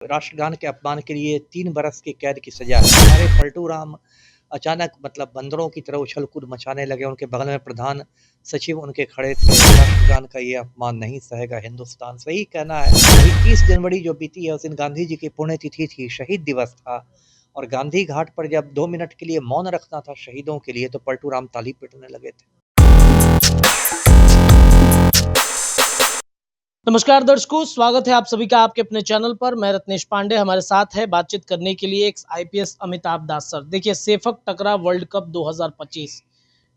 राष्ट्रगान के अपमान के लिए 3 बरस की कैद की सजा है। हमारे पलटू राम अचानक बंदरों की तरह उछल-कूद मचाने लगे। उनके बगल में प्रधान सचिव उनके खड़े थे। राष्ट्रगान का ये अपमान नहीं सहेगा हिंदुस्तान। सही कहना है। अभी 30 जनवरी जो बीती है उस दिन गांधी जी की पुण्यतिथि थी, शहीद दिवस था और गांधी घाट पर जब 2 मिनट के लिए मौन रखना था शहीदों के लिए तो पलटू राम ताली पीटने लगे थे। नमस्कार दर्शकों, स्वागत है आप सभी का आपके अपने चैनल पर। मैं रत्नेश पांडे, हमारे साथ है बातचीत करने के लिए एक आईपीएस अमिताभ दास सर। देखिए, sepak takraw world cup 2025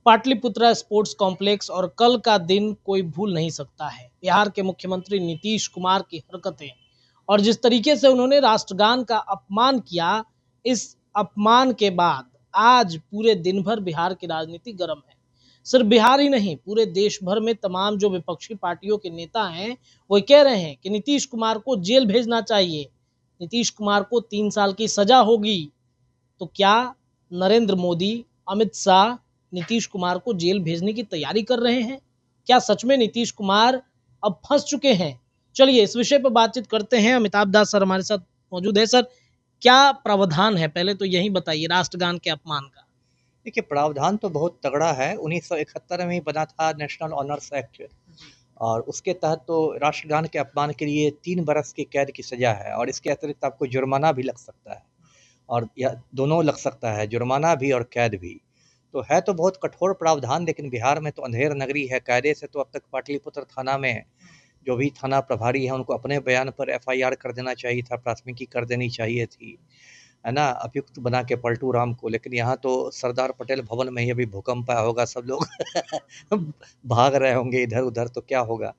Pataliputra sports complex और कल का दिन कोई भूल नहीं सकता है। बिहार के मुख्यमंत्री नीतीश कुमार की हरकतें और जिस तरीके से उन्होंने राष्ट्रगान का अपमान किया, इस अपमान के बाद आज पूरे दिन भर बिहार की राजनीति गर्म है। सिर्फ बिहार ही नहीं, पूरे देश भर में तमाम जो विपक्षी पार्टियों के नेता हैं वो कह रहे हैं कि नीतीश कुमार को जेल भेजना चाहिए, नीतीश कुमार को 3 साल की सजा होगी। तो क्या नरेंद्र मोदी, अमित शाह नीतीश कुमार को जेल भेजने की तैयारी कर रहे हैं? क्या सच में नीतीश कुमार अब फंस चुके हैं? चलिए इस विषय पर बातचीत करते हैं। अमिताभ दास सर हमारे साथ मौजूद है। सर, क्या प्रावधान है, पहले तो यही बताइए राष्ट्रगान के अपमान का। देखिए, प्रावधान तो बहुत तगड़ा है। 1971 में ही बना था नेशनल ऑनर्स एक्ट और उसके तहत तो राष्ट्रगान के अपमान के लिए 3 बरस की कैद की सजा है और इसके अतिरिक्त आपको जुर्माना भी लग सकता है और या दोनों लग सकता है, जुर्माना भी और कैद भी। तो है तो बहुत कठोर प्रावधान, लेकिन बिहार में तो अंधेर नगरी है। कायदे से तो अब तक पाटलिपुत्र थाना में जो भी थाना प्रभारी है उनको अपने बयान पर एफआईआर कर देना चाहिए था, प्राथमिकी कर देनी चाहिए थी, है ना, अभियुक्त बना के पलटू राम को। लेकिन यहाँ तो सरदार पटेल भवन में ही अभी भूकंप आया होगा, सब लोग भाग रहे होंगे इधर उधर, तो क्या होगा।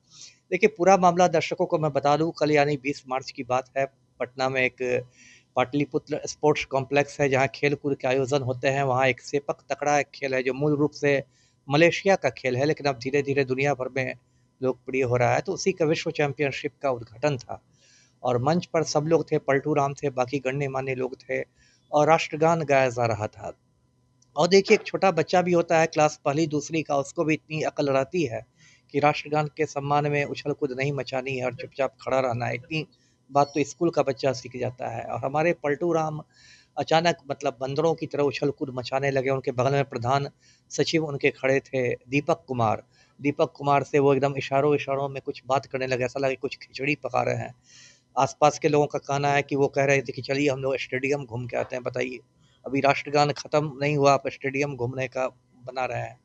देखिए, पूरा मामला दर्शकों को मैं बता दूं, कल यानी 20 मार्च की बात है। पटना में एक पाटलिपुत्र स्पोर्ट्स कॉम्प्लेक्स है जहाँ खेल कूद के आयोजन होते हैं। वहाँ एक सेपक तकड़ा एक खेल है जो मूल रूप से मलेशिया का खेल है, लेकिन अब धीरे धीरे दुनिया भर में लोकप्रिय हो रहा है। तो उसी का विश्व चैंपियनशिप का उद्घाटन था और मंच पर सब लोग थे, पलटू राम थे, बाकी गण्यमान्य लोग थे और राष्ट्रगान गाया जा रहा था। और देखिए, एक छोटा बच्चा भी होता है क्लास पहली दूसरी का, उसको भी इतनी अकल रहती है कि राष्ट्रगान के सम्मान में उछल कूद नहीं मचानी है और चुपचाप खड़ा रहना है। इतनी बात तो स्कूल का बच्चा सीख जाता है। और हमारे पलटू राम अचानक बंदरों की तरह उछल कूद मचाने लगे। उनके बगल में प्रधान सचिव उनके खड़े थे, दीपक कुमार से वो एकदम इशारों इशारों में कुछ बात करने लगे, ऐसा लगे कुछ खिचड़ी पका रहे हैं। आसपास के लोगों का कहना है कि वो कह रहे थे कि चलिए हम लोग स्टेडियम घूम के आते हैं। बताइए, अभी राष्ट्रगान खत्म नहीं हुआ, आप स्टेडियम घूमने का बना रहे हैं।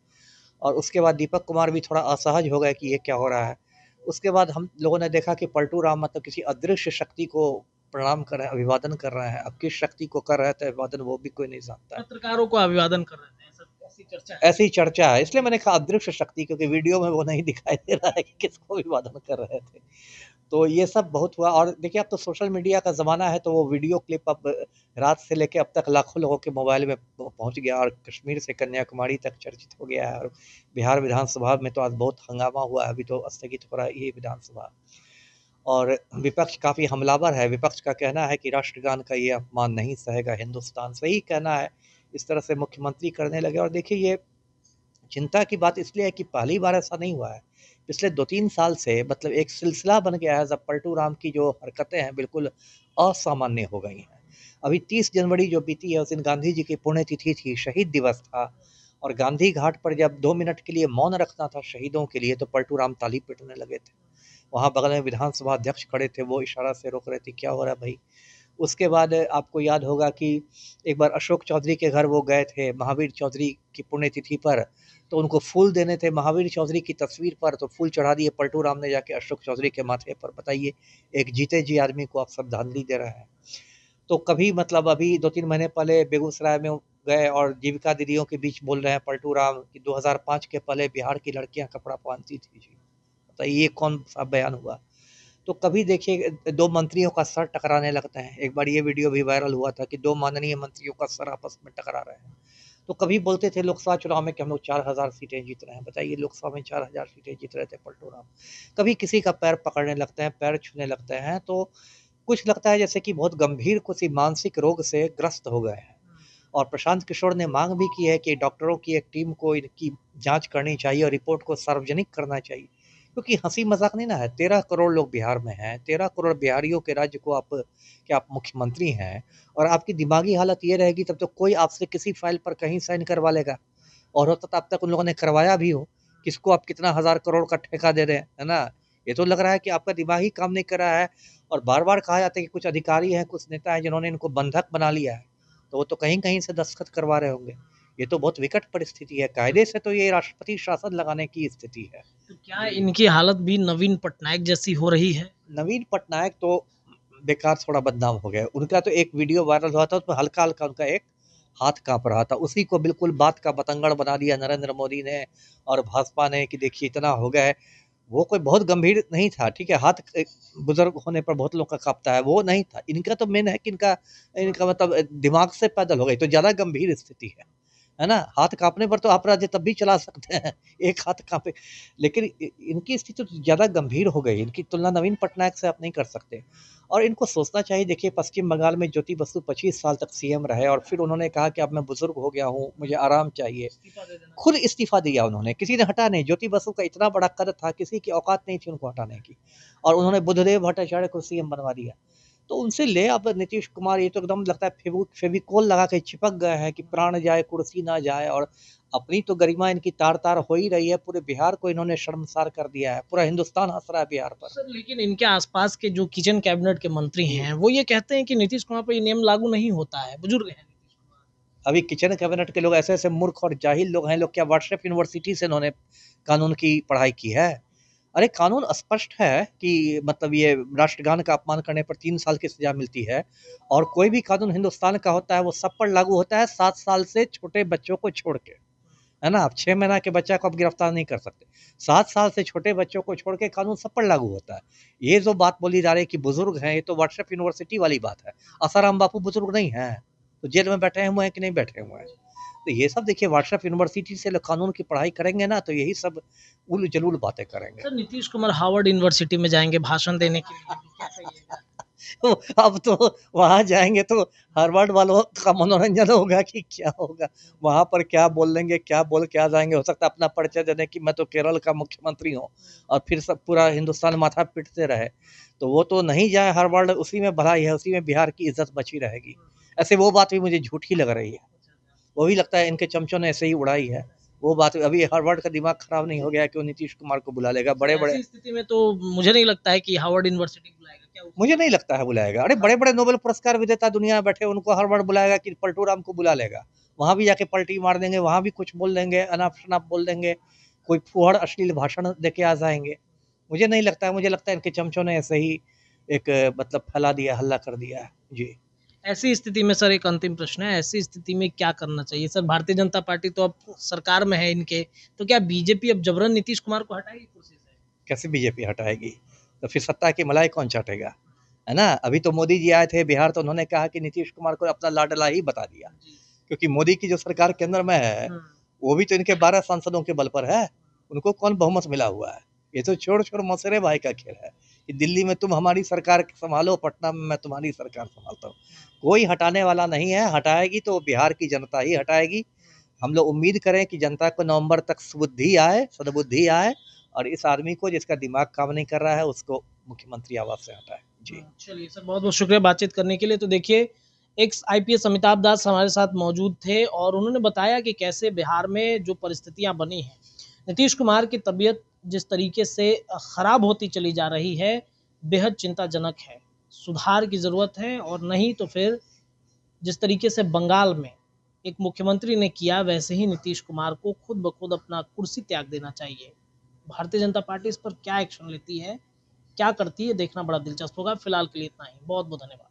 और उसके बाद दीपक कुमार भी थोड़ा असहज हो गए कि ये क्या हो रहा है। उसके बाद हम लोगों ने देखा कि पलटू राम किसी अदृश्य शक्ति को प्रणाम कर रहे हैं, अभिवादन कर रहे हैं। अब किस शक्ति को कर रहे थे अभिवादन वो भी कोई नहीं जानता है। पत्रकारों को अभिवादन कर रहे थे, ऐसी चर्चा है। ऐसी चर्चा है, इसलिए मैंने कहा अदृश्य शक्ति, क्योंकि वीडियो में वो नहीं दिखाई दे रहा है कि किसको अभिवादन कर रहे थे। तो ये सब बहुत हुआ। और देखिए, अब तो सोशल मीडिया का ज़माना है, तो वो वीडियो क्लिप अब रात से लेके अब तक लाखों लोगों के मोबाइल में पहुंच गया और कश्मीर से कन्याकुमारी तक चर्चित हो गया है। और बिहार विधानसभा में तो आज बहुत हंगामा हुआ है, अभी तो स्थगित हो रहा है ये विधानसभा। और विपक्ष काफ़ी हमलावर है। विपक्ष का कहना है कि राष्ट्रगान का ये अपमान नहीं सहेगा हिंदुस्तान। सही कहना है। इस तरह से मुख्यमंत्री करने लगे। और देखिए, ये चिंता की बात इसलिए है कि पहली बार ऐसा नहीं हुआ है। पिछले 2-3 साल से एक सिलसिला बन गया है। जब पलटू राम की जो हरकतें हैं बिल्कुल असामान्य हो गई हैं। अभी 30 जनवरी जो बीती है उस दिन गांधी जी की पुण्यतिथि थी, शहीद दिवस था और गांधी घाट पर जब 2 मिनट के लिए मौन रखना था शहीदों के लिए तो पलटू राम ताली पीटने लगे थे। वहाँ बगल में विधानसभा अध्यक्ष खड़े थे, वो इशारा से रोक रहे थे, क्या हो रहा है भाई। उसके बाद आपको याद होगा कि एक बार अशोक चौधरी के घर वो गए थे महावीर चौधरी की पुण्यतिथि पर, तो उनको फूल देने थे महावीर चौधरी की तस्वीर पर, तो फूल चढ़ा दिए पलटू राम ने जाके अशोक चौधरी के माथे पर। बताइए, एक जीते जी आदमी को आप श्रद्धांजलि दे रहे हैं। तो कभी अभी 2-3 महीने पहले बेगूसराय में गए और जीविका दीदियों के बीच बोल रहे हैं पलटू राम कि 2005 के पहले बिहार की लड़कियां कपड़ा पहनती थी जी। बताइए, ये कौन सा बयान हुआ। तो कभी देखिए, 2 मंत्रियों का सर टकराने लगता है। एक बार ये वीडियो भी वायरल हुआ था कि 2 माननीय मंत्रियों का सर आपस में टकरा रहे हैं। तो कभी बोलते थे लोकसभा चुनाव में कि हम लोग 4000 सीटें जीत रहे हैं। बताइए, लोकसभा में 4000 सीटें जीत रहे थे पलटू राम। कभी किसी का पैर पकड़ने लगते हैं, पैर छूने लगते हैं, तो कुछ लगता है जैसे कि बहुत गंभीर किसी मानसिक रोग से ग्रस्त हो गए हैं। और प्रशांत किशोर ने मांग भी की है कि डॉक्टरों की एक टीम को इनकी जांच करनी चाहिए और रिपोर्ट को सार्वजनिक करना चाहिए क्योंकि हँसी मज़ाक नहीं ना है, 13 करोड़ लोग बिहार में हैं, 13 करोड़ बिहारियों के राज्य को आप मुख्यमंत्री हैं और आपकी दिमागी हालत ये रहेगी तब तो कोई आपसे किसी फ़ाइल पर कहीं साइन करवा लेगा और होता तो अब तक उन लोगों ने करवाया भी हो, किसको आप कितना हज़ार करोड़ का ठेका दे रहे हैं, है ना? ये तो लग रहा है कि आपका दिमाग ही काम नहीं कर रहा है और बार-बार कहा जाता है कि कुछ अधिकारी हैं, कुछ नेता हैं जिन्होंने इनको बंधक बना लिया है, तो वो तो कहीं-कहीं से दस्तखत करवा रहे होंगे। ये तो बहुत विकट परिस्थिति है, कायदे से तो ये राष्ट्रपति शासन लगाने की स्थिति है। तो क्या इनकी हालत भी नवीन पटनायक जैसी हो रही है? नवीन पटनायक तो बेकार थोड़ा बदनाम हो गए। उनका तो एक वीडियो वायरल हुआ था उसमें हल्का-हल्का उनका एक हाथ काँप रहा था। उसी को बिल्कुल बात का बतंगड़ बना दिया नरेंद्र मोदी ने और भाजपा ने कि देखिए इतना हो गया है। वो कोई बहुत गंभीर नहीं था, ठीक है? हाथ एक बुज़ुर्ग होने पर बहुत लोग का काँपता है, वो नहीं था। इनका तो मेन है कि इनका इनका मतलब दिमाग से पैदल हो गई, तो ज़्यादा गंभीर स्थिति है ना? हाथ काँपने पर तो आप राज्य तब भी चला सकते हैं, एक हाथ काँपे। लेकिन इनकी स्थिति तो ज़्यादा गंभीर हो गई, इनकी तुलना नवीन पटनायक से आप नहीं कर सकते। और इनको सोचना चाहिए देखिए पश्चिम बंगाल में ज्योति बसु 25 साल तक सीएम रहे और फिर उन्होंने कहा कि अब मैं बुज़ुर्ग हो गया हूँ, मुझे आराम चाहिए। खुद इस्तीफ़ा दिया उन्होंने, किसी ने हटा नहीं। ज्योति बसु का इतना बड़ा कद था, किसी की औकात नहीं थी उनको हटाने की और उन्होंने बुद्धदेव भट्टाचार्य को सीएम बनवा दिया। तो उनसे ले अब नीतीश कुमार ये तो एकदम लगता है फेविकोल लगा के चिपक गए हैं कि प्राण जाए, कुर्सी ना जाए और अपनी तो गरिमा इनकी तार-तार हो ही रही है, पूरे बिहार को इन्होंने शर्मसार कर दिया है, पूरा हिंदुस्तान हँस रहा है बिहार पर। सर लेकिन इनके आसपास के जो किचन कैबिनेट के मंत्री जी। हैं, वो ये कहते हैं कि नीतीश कुमार पर ये नियम लागू नहीं होता है, बुजुर्ग हैं नीतीश कुमार। अभी किचन कैबिनेट के लोग ऐसे-ऐसे मूर्ख और जाहिल लोग हैं, लोग क्या व्हाट्सएप यूनिवर्सिटी से इन्होंने कानून की पढ़ाई की है? अरे कानून स्पष्ट है कि मतलब ये राष्ट्रगान का अपमान करने पर 3 साल की सज़ा मिलती है और कोई भी कानून हिंदुस्तान का होता है वो सब पर लागू होता है 7 साल से छोटे बच्चों को छोड़ के, है ना? आप 6 महीना के बच्चा को आप गिरफ्तार नहीं कर सकते। 7 साल से छोटे बच्चों को छोड़ के कानून सब पर लागू होता है। ये जो बात बोली जा रही है कि बुज़ुर्ग हैं, ये तो व्हाट्सएप यूनिवर्सिटी वाली बात है। आसाराम बापू बुज़ुर्ग नहीं हैं, तो जेल में बैठे हुए हैं कि नहीं बैठे हुए हैं। तो ये सब देखिए व्हाट्सएप यूनिवर्सिटी से लोग कानून की पढ़ाई करेंगे ना तो यही सब उल-जलूल बातें करेंगे। Sir Nitish Kumar Harvard university में जाएँगे भाषण देने के लिए, क्या कहिएगा? तो अब तो वहाँ जाएँगे तो हार्वर्ड वालों का मनोरंजन होगा कि क्या होगा? वहाँ पर क्या बोल लेंगे, क्या बोल के आ जाएँगे? हो सकता है अपना परिचय दें कि मैं तो केरल का मुख्यमंत्री हूँ और फिर सब पूरा हिंदुस्तान माथा पीटते रहे। तो वो तो नहीं जाए हार्वर्ड, उसी में भलाई है, उसी में बिहार की इज़्ज़त बची रहेगी। ऐसे वो बात भी मुझे झूठी लग रही है। वो भी लगता है इनके चमचों ने ऐसे ही उड़ाई है। वो बात अभी हार्वर्ड का दिमाग खराब नहीं हो गया है कि वो नीतीश कुमार को बुला लेगा। बड़े-बड़े ऐसी स्थिति में तो मुझे नहीं लगता है कि हार्वर्ड यूनिवर्सिटी बुलाएगा, क्या वो? मुझे नहीं लगता है बुलाएगा। अरे बड़े-बड़े नोबेल पुरस्कार विजेता दुनिया में बैठे उनको हार्वर्ड बुलाएगा कि पलटू राम को बुला लेगा। वहाँ भी जाके पलटी मार देंगे, वहाँ भी कुछ बोल देंगे, अनाप-शनाप बोल देंगे, कोई फूहड़ अश्लील भाषण दे के आ जाएँगे। मुझे नहीं लगता है, मुझे लगता है इनके चमचों ने ऐसे ही एक मतलब फैला दिया, हल्ला कर दिया है। जी। ऐसी स्थिति में सर एक अंतिम प्रश्न है, ऐसी स्थिति में क्या करना चाहिए? सर भारतीय जनता पार्टी तो अब सरकार में है इनके, तो क्या बीजेपी अब जबरन नीतीश कुमार को हटाएगी कुर्सी से? कैसे बीजेपी हटाएगी? तो फिर सत्ता की मलाई कौन चाटेगा? है ना? अभी तो मोदी जी आए थे बिहार तो उन्होंने कहा कि नीतीश कुमार को अपना लाडला ही बता दिया। जी। क्योंकि मोदी की जो सरकार केंद्र में है, हुँ। वो भी तो इनके 12 सांसदों के बल पर है। उनको कौन बहुमत मिला हुआ है? ये तो चोर-चोर मौसेरे भाई का खेल है कि दिल्ली में तुम हमारी सरकार सँभालो, पटना में मैं तुम्हारी सरकार सँभालता हूँ। कोई हटाने वाला नहीं है, हटाएगी तो बिहार की जनता ही हटाएगी। हम लोग उम्मीद करें कि जनता को नवंबर तक सुबुद्धि आए, सद्बुद्धि आए और इस आदमी को जिसका दिमाग काम नहीं कर रहा है, उसको मुख्यमंत्री आवास से हटाएँ। जी। चलिए सर बहुत-बहुत शुक्रिया बातचीत करने के लिए। तो देखिए एक्स आईपीएस अमिताभ दास हमारे साथ मौजूद थे और उन्होंने बताया कि कैसे बिहार में जो परिस्थितियाँ बनी हैं, नीतीश कुमार की तबीयत जिस तरीके से खराब होती चली जा रही है, बेहद चिंताजनक है। सुधार की ज़रूरत है और नहीं तो फिर जिस तरीके से बंगाल में एक मुख्यमंत्री ने किया, वैसे ही नीतीश कुमार को खुद ब खुद अपना कुर्सी त्याग देना चाहिए। भारतीय जनता पार्टी इस पर क्या एक्शन लेती है, क्या करती है, देखना बड़ा दिलचस्प होगा। फिलहाल के लिए इतना ही। बहुत-बहुत धन्यवाद।